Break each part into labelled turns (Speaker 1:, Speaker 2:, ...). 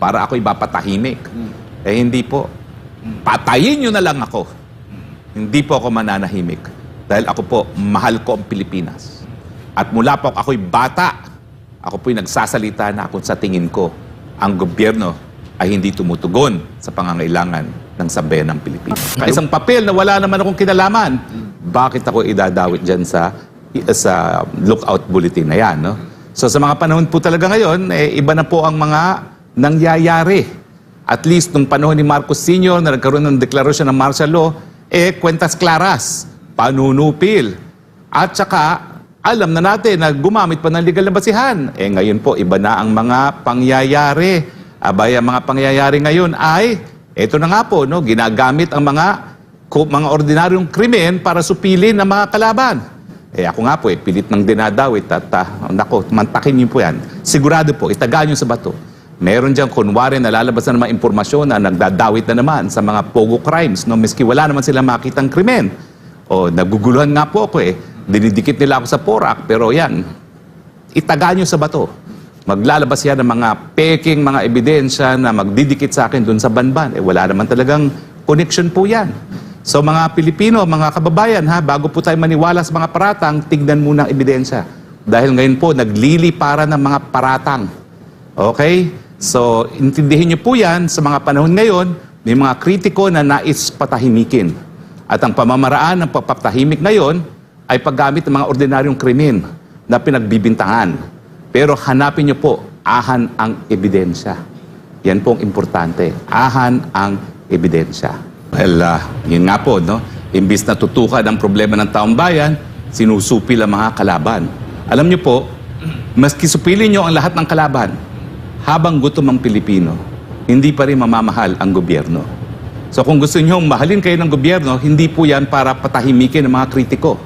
Speaker 1: para ako'y mapatahimik. Eh hindi po. Patayin nyo na lang ako. Hindi po ako mananahimik. Dahil ako po, mahal ko ang Pilipinas. At mula po ako'y bata, ako po'y nagsasalita na kung sa tingin ko, ang gobyerno ay hindi tumutugon sa pangangailangan ng sambayan ng Pilipinas. Isang papel na wala naman akong kinalaman, bakit ako idadawit dyan sa lookout bulletin na yan, no? So sa mga panahon po talaga ngayon, iba na po ang mga nangyayari. At least nung panahon ni Marcos Sr. na nagkaroon ng deklarasyon ng martial law, kwentas klaras, panunupil. At saka, alam na natin na gumamit pa ng legal na basihan. Ngayon po, iba na ang mga pangyayari. Abay, ang mga pangyayari ngayon ay, eto na nga po, no, ginagamit ang mga ordinaryong krimen para supilin ang mga kalaban. Ako nga po, pilit ng dinadawit at, nako, mantakin niyo po yan. Sigurado po, itagaan niyo sa bato. Meron dyan, kunwari, nalalabas na naman impormasyon na nagdadawit na naman sa mga pogo crimes, no? Miski wala naman sila makitang krimen. O, naguguluhan nga po ako dinidikit nila ako sa porak, pero yan, itagaan nyo sa bato. Maglalabas yan ng mga peking, mga ebidensya na magdidikit sa akin dun sa banban. Wala naman talagang connection po yan. So mga Pilipino, mga kababayan, bago po tayo maniwala sa mga paratang, tignan muna ang ebidensya. Dahil ngayon po, naglilipara ng mga paratang. Okay? So, intindihin niyo po yan sa mga panahon ngayon, may mga kritiko na nais patahimikin. At ang pamamaraan ng pagpapatahimik ngayon ay paggamit ng mga ordinaryong krimen na pinagbibintangan. Pero hanapin niyo po, ahan ang ebidensya. Yan po ang importante. Ahan ang ebidensya. Well, yun nga po, no? Imbis na tutukan ang problema ng taong bayan, sinusupil ang mga kalaban. Alam niyo po, maski supilin niyo ang lahat ng kalaban, habang gutom ang Pilipino, hindi pa rin mamamahal ang gobyerno. So kung gusto niyo mahalin kayo ng gobyerno, hindi po yan para patahimikin ang mga kritiko.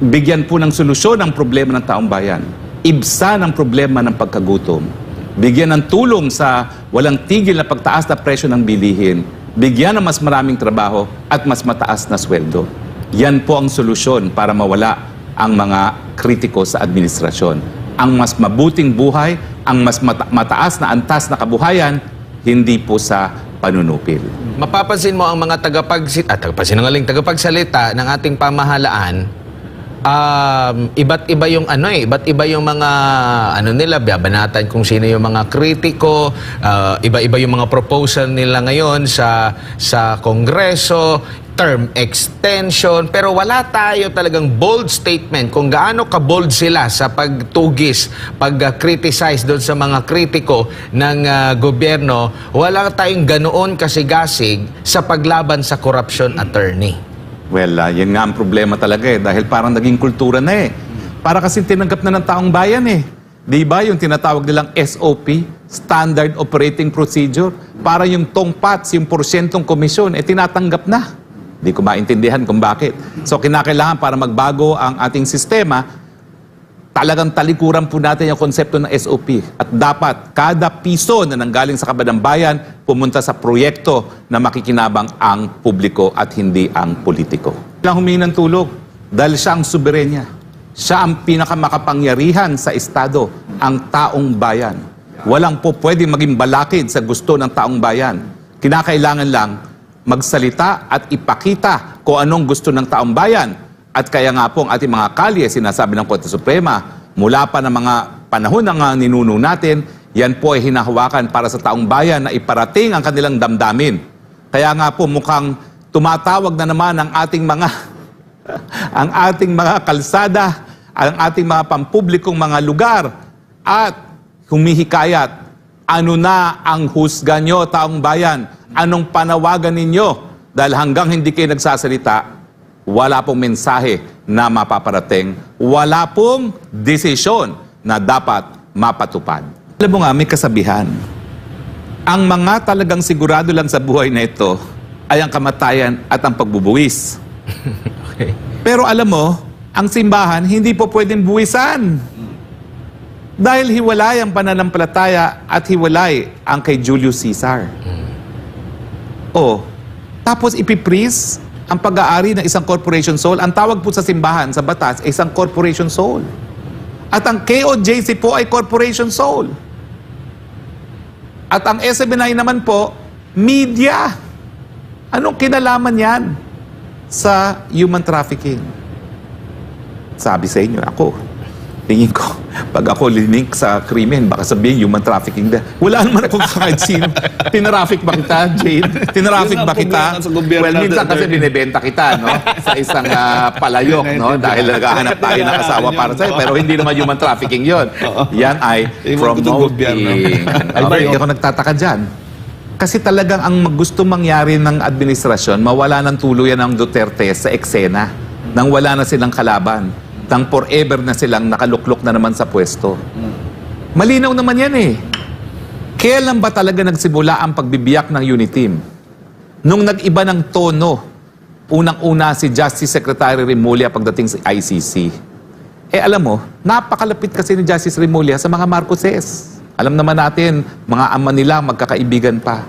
Speaker 1: Bigyan po ng solusyon ang problema ng taong bayan. Ibsan ang problema ng pagkagutom. Bigyan ng tulong sa walang tigil na pagtaas na presyo ng bilihin. Bigyan ng mas maraming trabaho at mas mataas na sweldo. Yan po ang solusyon para mawala ang mga kritiko sa administrasyon. Ang mas mabuting buhay, ang mas mataas na antas na kabuhayan, hindi po sa panunupil.
Speaker 2: Mapapansin mo ang mga tagapagsalita ng ating pamahalaan, iba't iba yung iba't iba yung mga nila, babanatan kung sino yung mga kritiko, iba-iba yung mga proposal nila ngayon sa Kongreso, term extension, pero wala tayo talagang bold statement kung gaano ka-bold sila sa pagtugis, pag-criticize doon sa mga kritiko ng gobyerno. Wala tayong ganoon kasigasig sa paglaban sa corruption attorney.
Speaker 1: Well, yan nga ang problema talaga dahil parang naging kultura na Para kasi tinanggap na ng taong bayan Di ba yung tinatawag nilang SOP, Standard Operating Procedure, para yung tongpats, yung porsyentong komisyon, tinatanggap na. Di ko maintindihan kung bakit. So kinakailangan para magbago ang ating sistema, talagang talikuran po natin yung konsepto ng SOP. At dapat kada piso na nanggaling sa kaban ng bayan pumunta sa proyekto na makikinabang ang publiko at hindi ang politiko. Kailangan humingi ng tulog dahil siya ang suberenya. Siya ang pinakamakapangyarihan sa Estado, ang taong bayan. Walang po pwedeng maging balakid sa gusto ng taong bayan. Kinakailangan lang magsalita at ipakita kung anong gusto ng taong bayan. At kaya nga po ang ating mga kalye, sinasabi ng Korte Suprema, mula pa ng mga panahon ng ninuno natin, yan po ay hinahawakan para sa taong bayan na iparating ang kanilang damdamin. Kaya nga po mukhang tumatawag na naman ang ating mga ang ating mga kalsada, ang ating mga pampublikong mga lugar at humihikayat, ano na ang husga nyo, taong bayan? Anong panawagan ninyo? Dahil hanggang hindi kayo nagsasalita, wala pong mensahe na mapaparating, wala pong desisyon na dapat mapatupad. Alam mo nga, may kasabihan. Ang mga talagang sigurado lang sa buhay na ito ay ang kamatayan at ang pagbubuwis.
Speaker 2: Okay.
Speaker 1: Pero alam mo, ang simbahan hindi po pwedeng buwisan. Dahil hiwalay ang pananampalataya at hiwalay ang kay Julius Caesar. Tapos ipipris ang pag-aari ng isang corporation soul. Ang tawag po sa simbahan, sa batas, ay isang corporation soul. At ang KOJC po ay corporation soul. At ang SMNI naman po, media. Anong kinalaman yan sa human trafficking? Sabi sa inyo, ako, tingin ko, pag ako linink sa krimen, baka sabihin human trafficking na. Wala naman akong kahit sino. Tinraffic ba kita, Jane? Tinraffic
Speaker 3: Yun ang
Speaker 1: ba kita?
Speaker 3: problema sa gobyerno
Speaker 1: Well, minsan
Speaker 3: natin,
Speaker 1: kasi
Speaker 3: attorney.
Speaker 1: binibenta kita, no? Sa isang palayok, no? Dahil naghahanap tayo ng asawa para sa'yo. Pero hindi naman human trafficking yon. Yan ay
Speaker 3: Iwan ko itong gobyerno.
Speaker 1: promoting. Okay, hindi ako nagtataka dyan. Kasi talagang ang gusto mangyari ng administrasyon, mawala ng tuluyan ng Duterte sa eksena. Nang wala na silang kalaban. Nang forever na silang nakaluklok na naman sa pwesto. Malinaw naman yan eh. Kailan ba talaga nagsimula ang pagbibiyak ng Uniteam? Nung nag-iba ng tono, unang-una si Justice Secretary Remulla pagdating sa ICC. Eh alam mo, napakalapit kasi ni Justice Remulla sa mga Marcoses. Alam naman natin, mga ama nila magkakaibigan pa.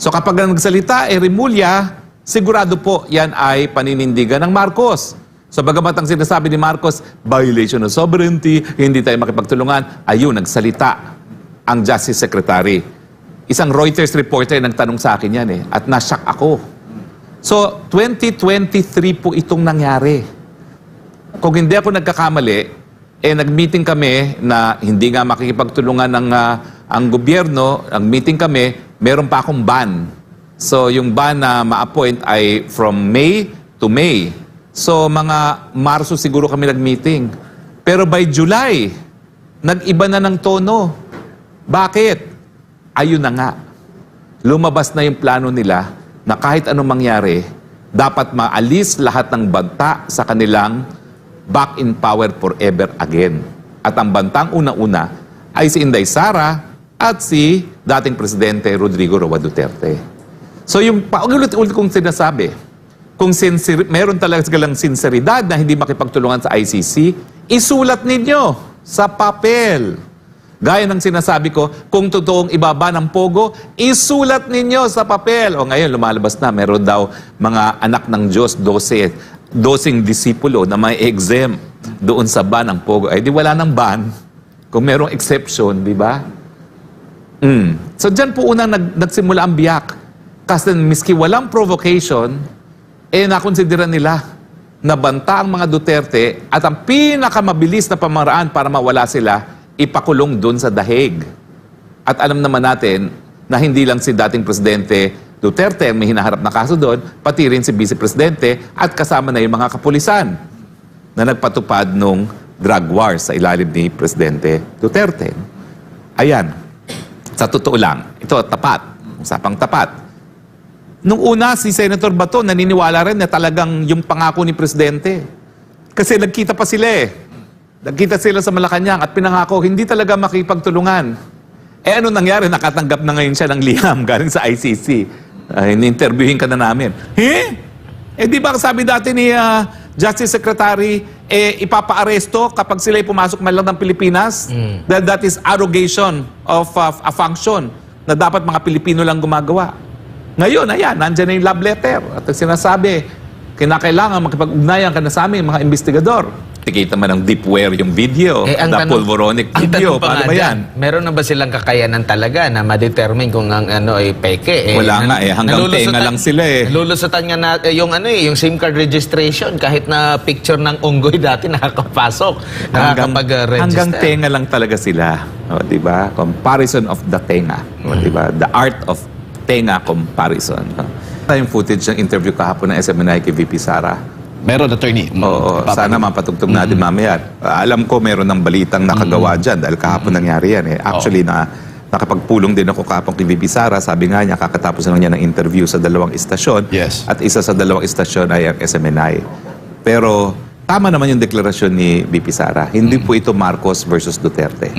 Speaker 1: So kapag nagsalita, Remulla, sigurado po yan ay paninindigan ng Marcos. So bagamat ang sinasabi ni Marcos, violation of sovereignty, hindi tayo makipagtulungan, ayun, nagsalita ang Justice Secretary. Isang Reuters reporter nagtanong sa akin yan at nasyak ako. So 2023 po itong nangyari. Kung hindi ako nagkakamali, nag-meeting kami na hindi nga makikipagtulungan ng ang gobyerno, ang meeting kami, meron pa akong ban. So yung ban na ma-appoint ay from May to May. So mga Marso siguro kami nag-meeting. Pero by July, nag-iba na ng tono. Bakit? Ayun na nga. Lumabas na yung plano nila na kahit anong mangyari, dapat maalis lahat ng banta sa kanilang back in power forever again. At ang bantang una-una ay si Inday Sara at si dating Presidente Rodrigo Roa Duterte. So yung paulit-ulit kong sinasabi, kung meron talaga silang sinseridad na hindi makipagtulungan sa ICC, isulat ninyo sa papel. Gaya ng sinasabi ko, kung totoong ibaba ng pogo, isulat ninyo sa papel. O ngayon, lumalabas na, meron daw mga anak ng Diyos, 12 disipulo na may exempt doon sa ban ng pogo. Ay di wala ng ban. Kung merong exception, di ba? So dyan po unang nagsimula ang biyak. Kasi miski walang provocation, nakonsidera nila na banta ang mga Duterte at ang pinakamabilis na pamaraan para mawala sila, ipakulong doon sa dahig. At alam naman natin na hindi lang si dating Presidente Duterte ang may hinaharap na kaso doon, pati rin si Vice Presidente at kasama na yung mga kapulisan na nagpatupad nung drug war sa ilalim ni Presidente Duterte. Ayan, sa totoo lang, ito tapat, usapang tapat. Nung una, si Senator Bato naniniwala rin na talagang yung pangako ni Presidente. Kasi nagkita pa sila Nagkita sila sa Malacanang at pinangako, hindi talaga makipagtulungan. Ano nangyari? Nakatanggap na ngayon siya ng liham galing sa ICC. In-interviewin ka na namin. Di ba sabi dati ni Justice Secretary, ipapa-aresto kapag sila'y pumasok man lang ng Pilipinas? Dahil that is arrogation of a function na dapat mga Pilipino lang gumagawa. Ngayon, ayan, nandyan na yung love letter. At sinasabi, kinakailangan makipag-ugnayan ka na sa amin, mga investigador. Tikita man ng deepware yung video, the pulvoronic video. Paano ba yan?
Speaker 2: Meron na ba silang kakayanan talaga na ma-determine kung ang ano ay peke?
Speaker 1: Wala nga hanggang tenga lang sila
Speaker 2: Nalulusutan nga na yung yung SIM card registration, kahit na picture ng unggoy dati nakakapasok, nakakapag-register.
Speaker 1: Hanggang tenga lang talaga sila. O, diba? Comparison of the tenga. O, diba? The art of tenga comparison. Yung footage ng interview kahapon ng SMNI kay VP Sara.
Speaker 3: Meron, attorney.
Speaker 1: Oo, sana mapatugtog natin mamaya. Alam ko meron ng balitang nakagawa dyan dahil kahapon nangyari yan Actually, nakapagpulong din ako kahapon kay VP Sara. Sabi nga niya, kakatapos lang niya ng interview sa 2 istasyon.
Speaker 3: Yes.
Speaker 1: At isa sa 2 istasyon ay ang SMNI. Pero tama naman yung deklarasyon ni VP Sara. Hindi po ito Marcos versus Duterte.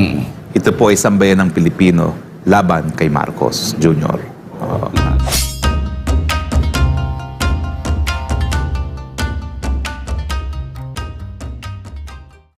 Speaker 1: Ito po ay sambayan ng Pilipino laban kay Marcos Jr.